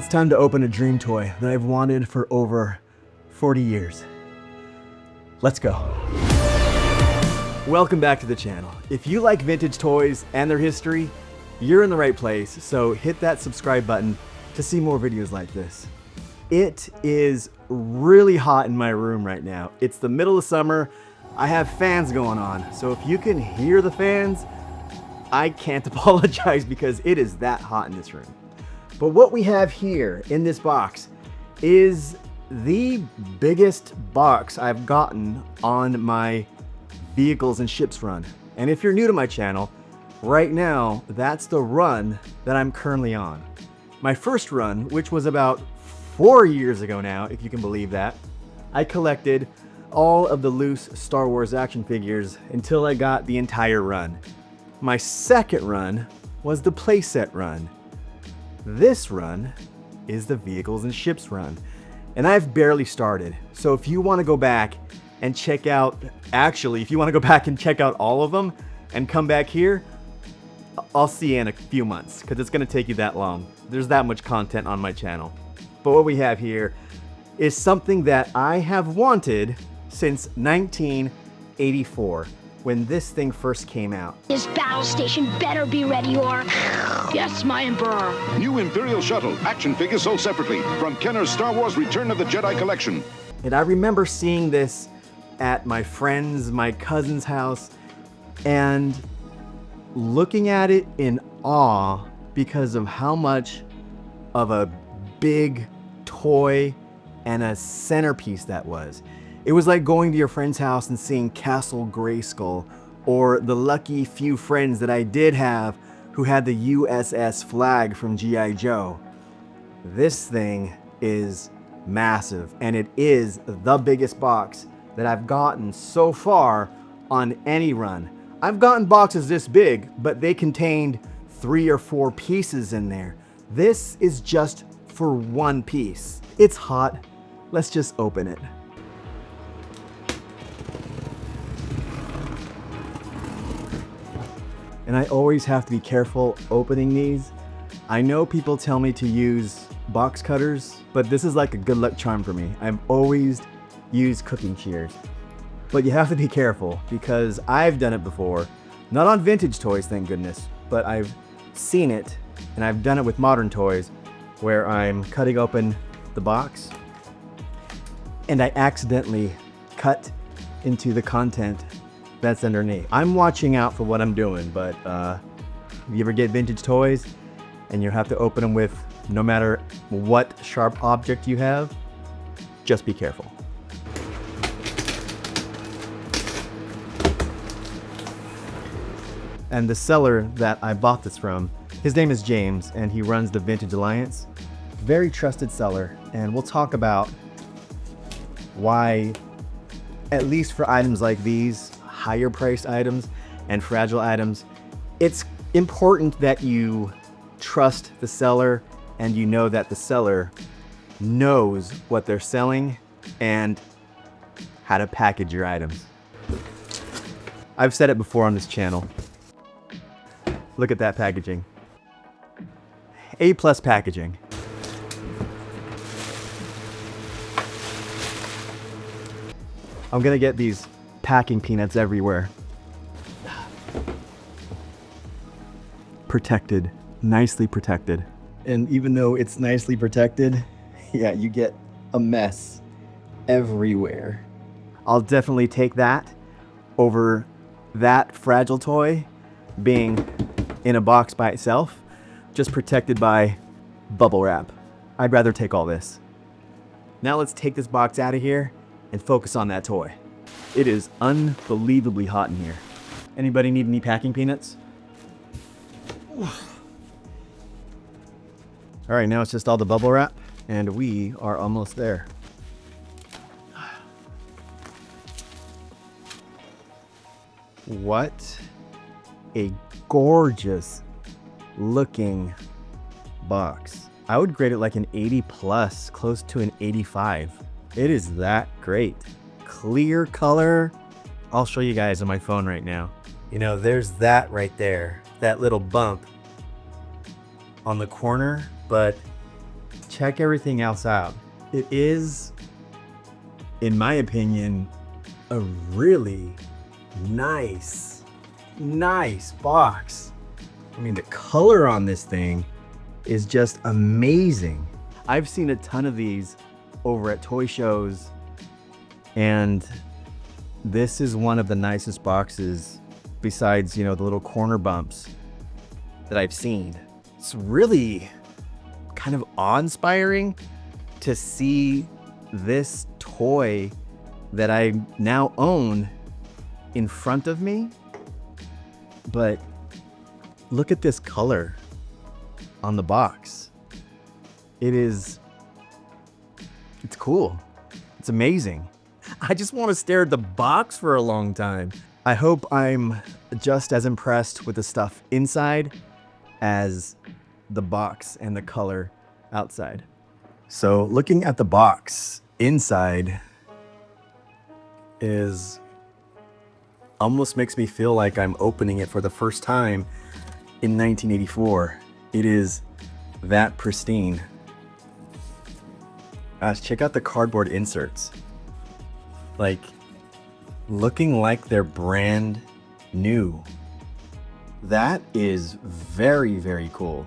It's time to open a dream toy that I've wanted for over 40 years. Let's go. Welcome back to the channel. If you like vintage toys and their history, you're in the right place, so hit that subscribe button to see more videos like this. It is really hot in my room right now. It's the middle of summer. I have fans going on, so if you can hear the fans, I can't apologize because it is that hot in this room. But what we have here in this box is the biggest box I've gotten on my vehicles and ships run. And if you're new to my channel, right now, that's the run that I'm currently on. My first run, which was about 4 years ago now, if you can believe that, I collected all of the loose Star Wars action figures until I got the entire run. My second run was the playset run. This run is the vehicles and ships run. And I've barely started. So if you want to go back and check out, actually, if you want to go back and check out all of them and come back here, I'll see you in a few months because it's going to take you that long. There's that much content on my channel. But what we have here is something that I have wanted since 1984 when this thing first came out. This battle station better be ready or... Yes, my Emperor. New Imperial Shuttle, action figures sold separately from Kenner's Star Wars Return of the Jedi collection. And I remember seeing this at my friend's, my cousin's house, and looking at it in awe because of how much of a big toy and a centerpiece that was. It was like going to your friend's house and seeing Castle Grayskull, or the lucky few friends that I did have who had the USS flag from G.I. Joe. This thing is massive, and it is the biggest box that I've gotten so far on any run. I've gotten boxes this big, but they contained 3 or 4 pieces in there. This is just for one piece. It's hot. Let's just open it. And I always have to be careful opening these. I know people tell me to use box cutters, but this is like a good luck charm for me. I've always used cooking shears. But you have to be careful because I've done it before. Not on vintage toys, thank goodness, but I've seen it, and I've done it with modern toys where I'm cutting open the box and I accidentally cut into the content that's underneath. I'm watching out for what I'm doing, but you ever get vintage toys and you have to open them with no matter what sharp object you have, just be careful. And the seller that I bought this from, his name is James, and he runs the Vintage Alliance. Very trusted seller, and we'll talk about why, at least for items like these, higher priced items and fragile items, it's important that you trust the seller and you know that the seller knows what they're selling and how to package your items. I've said it before on this channel. Look at that packaging. A+ packaging. I'm gonna get these packing peanuts everywhere. Protected, nicely protected. And even though it's nicely protected, yeah, you get a mess everywhere. I'll definitely take that over that fragile toy being in a box by itself, just protected by bubble wrap. I'd rather take all this. Now let's take this box out of here and focus on that toy. It is unbelievably hot in here. Anybody need any packing peanuts? All right, now it's just all the bubble wrap, and we are almost there. What a gorgeous looking box. I would grade it like an 80 plus, close to an 85. It is that great. Clear color. I'll show you guys on my phone right now. You know, there's that right there, that little bump on the corner, but check everything else out. It is, in my opinion, a really nice box. I mean, the color on this thing is just amazing. I've seen a ton of these over at toy shows, and this is one of the nicest boxes besides, you know, the little corner bumps that I've seen. It's really kind of awe-inspiring to see this toy that I now own in front of me. But look at this color on the box. It's cool. It's amazing. I just want to stare at the box for a long time. I hope I'm just as impressed with the stuff inside as the box and the color outside. So looking at the box inside is almost makes me feel like I'm opening it for the first time in 1984. It is that pristine. Gosh, check out the cardboard inserts. Like, looking like they're brand new. That is very, very cool.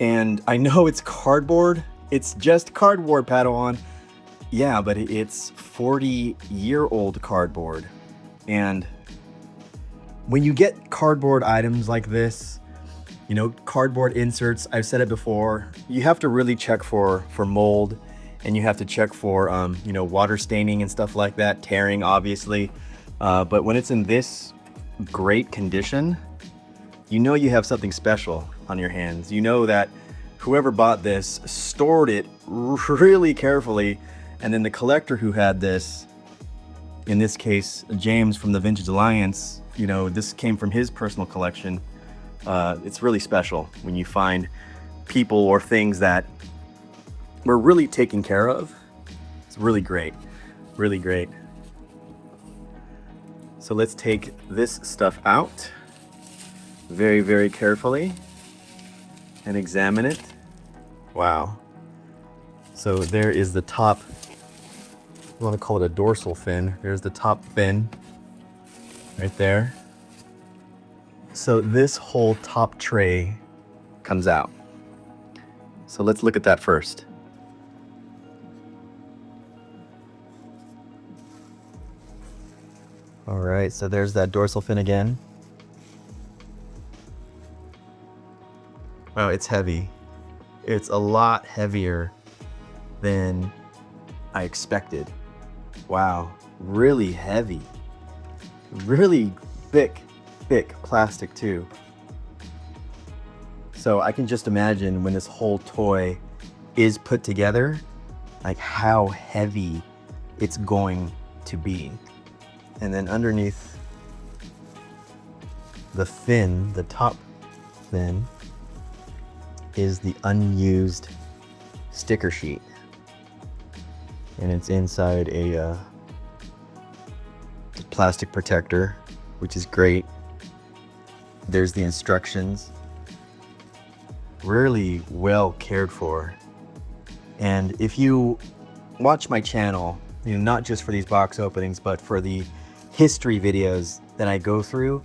And I know it's cardboard. It's just cardboard, Padawan. Yeah, but it's 40-year-old cardboard. And when you get cardboard items like this, you know, cardboard inserts, I've said it before, you have to really check for mold, and you have to check for, you know, water staining and stuff like that, tearing, obviously. But when it's in this great condition, you know you have something special on your hands. You know that whoever bought this stored it really carefully, and then the collector who had this, in this case, James from the Vintage Alliance, you know, this came from his personal collection. It's really special when you find people or things that were really taken care of. It's really great, really great. So let's take this stuff out very, very carefully and examine it. Wow. So there is the top, I want to call it a dorsal fin. There's the top fin right there. So this whole top tray comes out. So let's look at that first. All right, so there's that dorsal fin again. Wow, it's heavy. It's a lot heavier than I expected. Wow, really heavy. Really thick plastic too. So I can just imagine when this whole toy is put together, like how heavy it's going to be. And then underneath the fin, the top fin, is the unused sticker sheet. And it's inside a plastic protector, which is great. There's the instructions. Really well cared for. And if you watch my channel, you know, not just for these box openings, but for the history videos that I go through,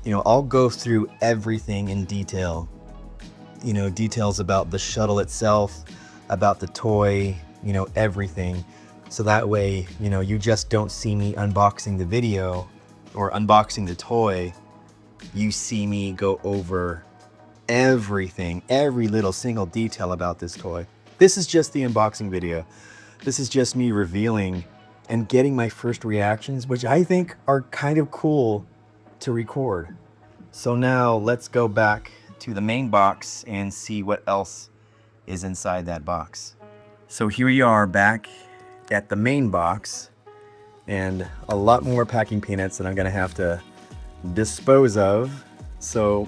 you know, I'll go through everything in detail. You know, details about the shuttle itself, about the toy, you know, everything. So that way, you know, you just don't see me unboxing the video or unboxing the toy. You see me go over everything, every little single detail about this toy. This is just the unboxing video. This is just me revealing and getting my first reactions, which I think are kind of cool to record. So now let's go back to the main box and see what else is inside that box. So here we are back at the main box, and a lot more packing peanuts that I'm gonna have to dispose of. So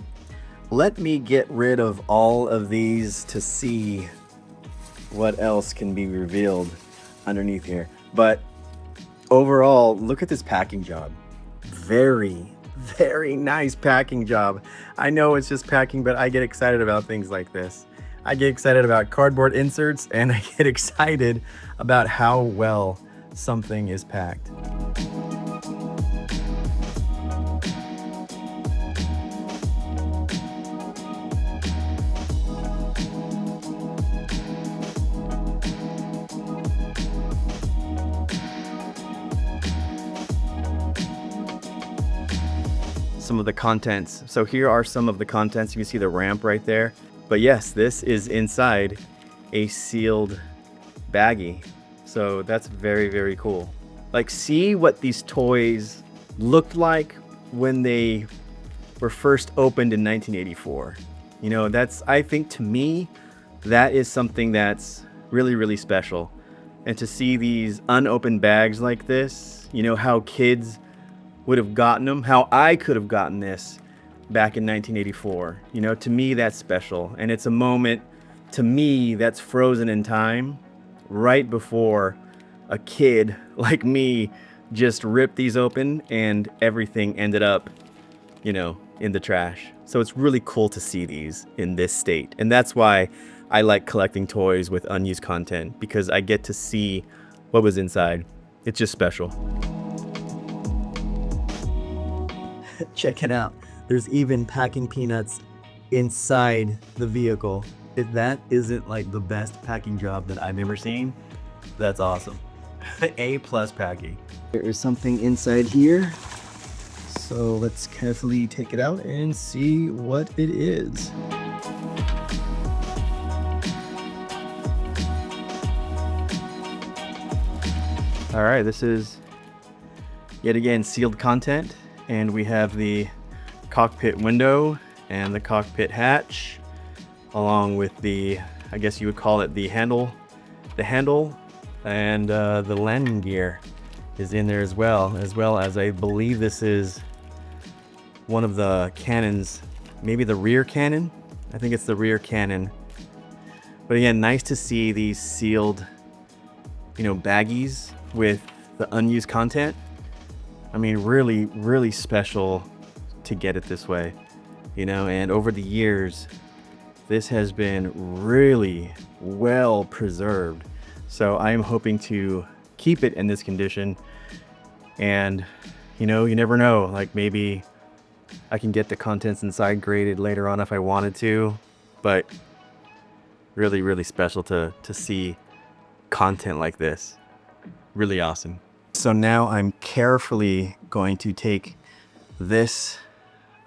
let me get rid of all of these to see what else can be revealed underneath here. But overall, look at this packing job. Very, very nice packing job. I know it's just packing, but I get excited about things like this. I get excited about cardboard inserts, and I get excited about how well something is packed. Some of the contents. So here are some of the contents. You can see the ramp right there. But yes, this is inside a sealed baggie. So that's very, very cool. Like, see what these toys looked like when they were first opened in 1984. You know, that's, I think to me, that is something that's really, really special. And to see these unopened bags like this, you know, how kids would have gotten them, how I could have gotten this back in 1984. You know, to me, that's special. And it's a moment, to me, that's frozen in time right before a kid like me just ripped these open and everything ended up, you know, in the trash. So it's really cool to see these in this state. And that's why I like collecting toys with unused content, because I get to see what was inside. It's just special. Check it out. There's even packing peanuts inside the vehicle. If that isn't like the best packing job that I've ever seen, that's awesome. A+ packing. There is something inside here. So let's carefully take it out and see what it is. All right, this is yet again sealed content. And we have the cockpit window and the cockpit hatch, along with the, I guess you would call it the handle, and the landing gear is in there as well as I believe this is one of the cannons, maybe the rear cannon. I think it's the rear cannon. But again, nice to see these sealed, you know, baggies with the unused content. I mean, really, really special to get it this way, you know, and over the years, this has been really well preserved. So I am hoping to keep it in this condition. And, you know, you never know, like maybe I can get the contents inside graded later on if I wanted to, but really, really special to see content like this. Really awesome. So now I'm carefully going to take this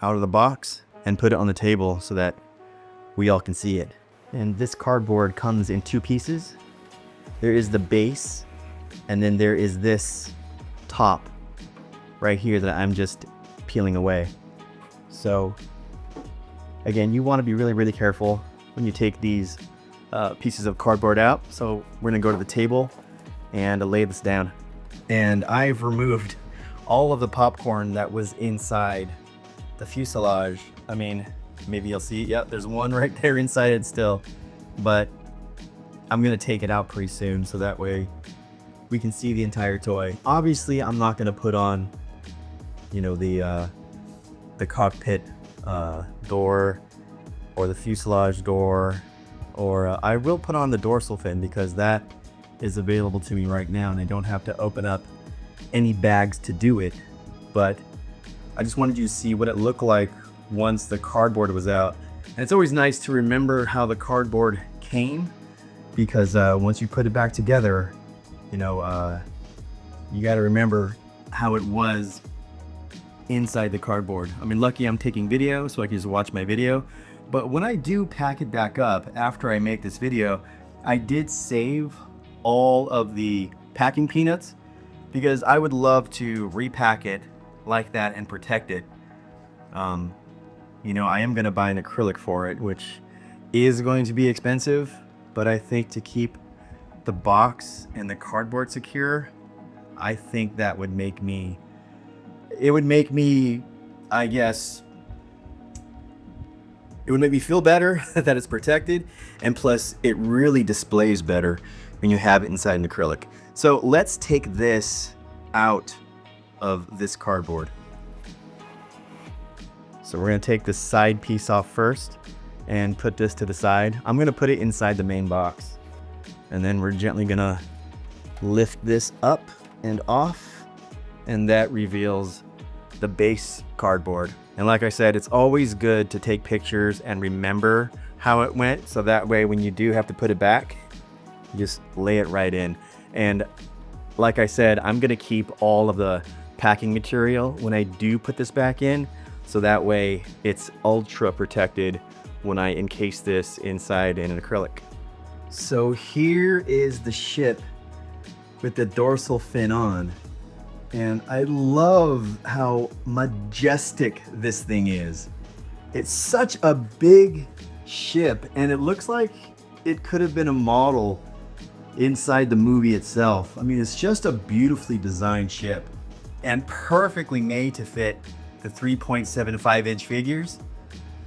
out of the box and put it on the table so that we all can see it. And this cardboard comes in two pieces. There is the base, and then there is this top right here that I'm just peeling away. So again, you want to be really, really careful when you take these pieces of cardboard out. So we're gonna go to the table and lay this down. And I've removed all of the popcorn that was inside the fuselage. I mean, maybe you'll see, yep, there's one right there inside it still, but I'm gonna take it out pretty soon so that way we can see the entire toy. Obviously, I'm not gonna put on, you know, the cockpit door or the fuselage door, or I will put on the dorsal fin because that is available to me right now and I don't have to open up any bags to do it. But I just wanted you to see what it looked like once the cardboard was out. And it's always nice to remember how the cardboard came, because once you put it back together, you know, you got to remember how it was inside the cardboard. I mean, lucky I'm taking video so I can just watch my video. But when I do pack it back up after I make this video, I did save all of the packing peanuts because I would love to repack it like that and protect it. You know, I am going to buy an acrylic for it, which is going to be expensive, but I think to keep the box and the cardboard secure, I think that would make me, I guess, it would make me feel better that it's protected, and plus it really displays better when you have it inside an acrylic. So let's take this out of this cardboard. So we're gonna take this side piece off first, and put this to the side. I'm gonna put it inside the main box. And then we're gently gonna lift this up and off, and that reveals the base cardboard. And like I said, it's always good to take pictures and remember how it went, so that way when you do have to put it back, you just lay it right in. And like I said, I'm gonna keep all of the packing material when I do put this back in, so that way it's ultra protected when I encase this inside in an acrylic. So here is the ship with the dorsal fin on. And I love how majestic this thing is. It's such a big ship, and it looks like it could have been a model inside the movie itself. I mean, it's just a beautifully designed ship and perfectly made to fit the 3.75-inch figures.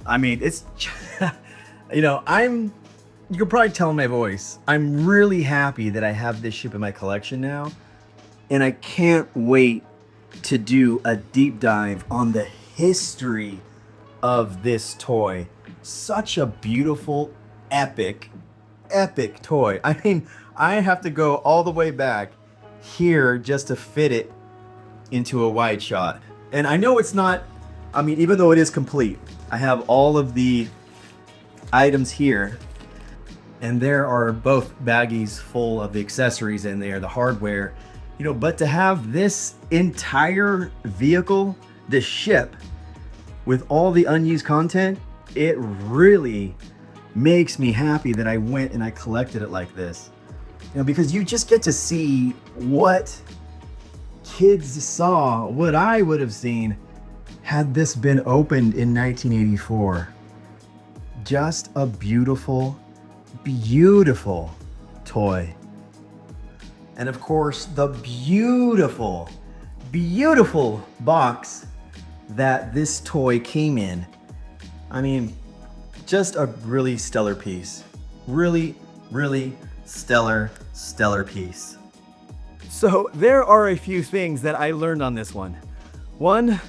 I mean, it's, you know, you can probably tell in my voice, I'm really happy that I have this ship in my collection now. And I can't wait to do a deep dive on the history of this toy. Such a beautiful, epic toy. I mean, I have to go all the way back here just to fit it into a wide shot. And I know it's not, I mean, even though it is complete, I have all of the items here, and there are both baggies full of the accessories in there, the hardware, you know, but to have this entire vehicle, this ship, with all the unused content, it really makes me happy that I went and I collected it like this. You know, because you just get to see what kids saw, what I would have seen had this been opened in 1984. Just a beautiful, beautiful toy. And of course, the beautiful, beautiful box that this toy came in. I mean, just a really stellar piece. Really, really stellar piece. So there are a few things that I learned on this one. One,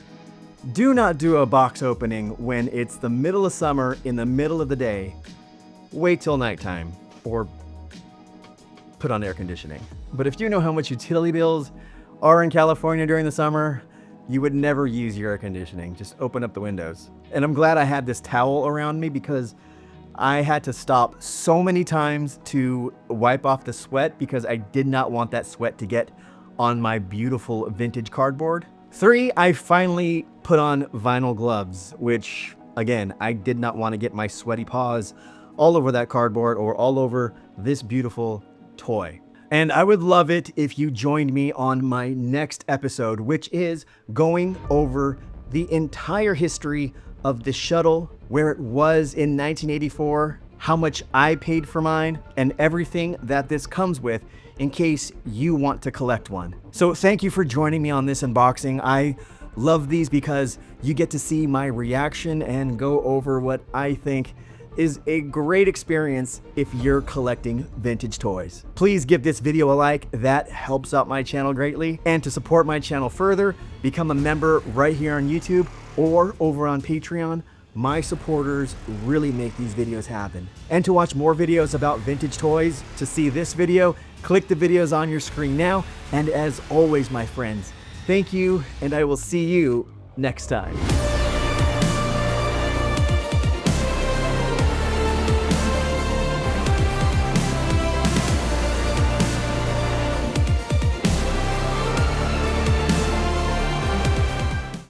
do not do a box opening when it's the middle of summer in the middle of the day. Wait till nighttime or put on air conditioning. But if you know how much utility bills are in California during the summer, you would never use your air conditioning. Just open up the windows. And I'm glad I had this towel around me because I had to stop so many times to wipe off the sweat because I did not want that sweat to get on my beautiful vintage cardboard. 3, I finally put on vinyl gloves, which again, I did not want to get my sweaty paws all over that cardboard or all over this beautiful toy. And I would love it if you joined me on my next episode, which is going over the entire history of the shuttle, where it was in 1984, how much I paid for mine, and everything that this comes with in case you want to collect one. So thank you for joining me on this unboxing. I love these because you get to see my reaction and go over what I think is a great experience if you're collecting vintage toys. Please give this video a like, that helps out my channel greatly. And to support my channel further, become a member right here on YouTube or over on Patreon. My supporters really make these videos happen. And to watch more videos about vintage toys, to see this video, click the videos on your screen now. And as always, my friends, thank you, and I will see you next time.